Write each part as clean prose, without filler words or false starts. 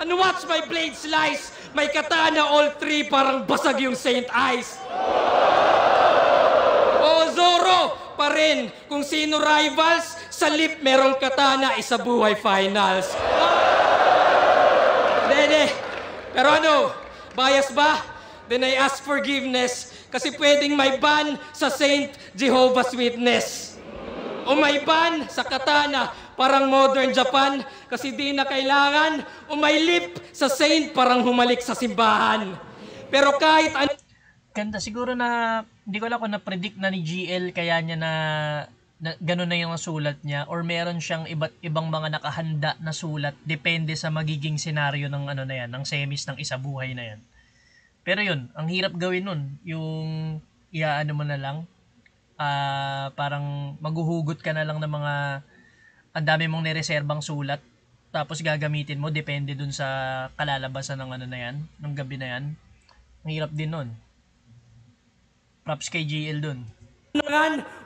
And watch my blade slice. May katana all three, parang basag yung Saint Ice. O Zoro pa rin. Kung sino rivals, sa lip merong katana, isa buhay finals. Dede. Pero ano, bias ba? Then I ask forgiveness kasi pwedeng may ban sa Saint Jehovah's Witness. O may ban sa katana, parang modern Japan kasi di na kailangan. O may lip sa Saint, parang humalik sa simbahan. Pero kahit ano... Ganda, siguro na, hindi ko alam kung na-predict na ni GL kaya niya na gano'n na yung sulat niya or meron siyang iba't ibang mga nakahanda na sulat depende sa magiging senaryo ng ano na yan, ng semis ng isa buhay na yan. Pero yun, ang hirap gawin nun, yung iaano mo na lang, parang maghuhugot ka na lang ng mga ang dami mong nireserbang sulat tapos gagamitin mo depende dun sa kalalabasan ng ano na yan, ng gabi na yan. Ang hirap din nun. Props kay GL dun.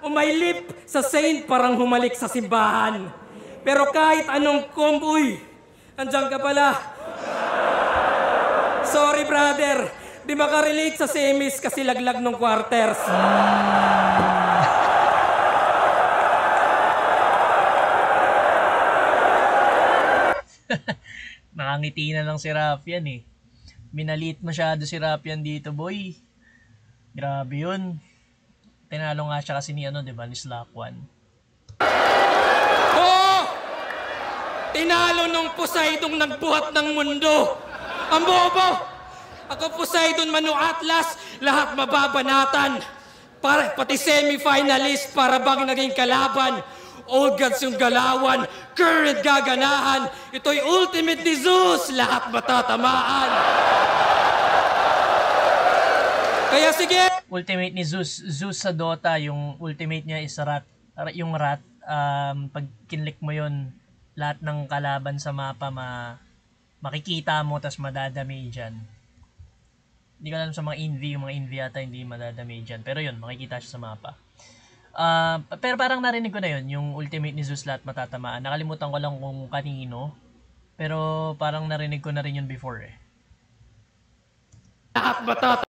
O may lip sa Saint, parang humalik sa simbahan. Pero kahit anong uy, andyan ka pala. Sorry brother, di makarelate sa semis kasi laglag ng quarters. Nakangiti na lang si Rafian eh. Minalit masyado si Rafian dito, boy. Grabe yun. Tinalo nga siya kasi ni ano, di ba, ni Slakwan. Oo! Tinalo nung Poseidon nagbuhat ng mundo. Ang bobo! Ako Poseidon, Manu Atlas, lahat mababanatan. Pati semi-finalist para bang naging kalaban. Old gods yung galawan, current gaganahan. Ito'y ultimate ni Zeus, lahat matatamaan. Kaya sige! Ultimate ni Zeus. Zeus sa Dota, yung ultimate niya is rat. Yung rat, pag kinlik mo yun, lahat ng kalaban sa mapa makikita mo, tas madadamage dyan. Hindi ko alam sa mga Envy, yung mga Envy yata hindi madadamage dyan. Pero yun, makikita siya sa mapa. Pero parang narinig ko na yun, yung ultimate ni Zeus lahat matatamaan. Nakalimutan ko lang kung kanino. Pero parang narinig ko na rin yun before eh. Lahat matatamaan.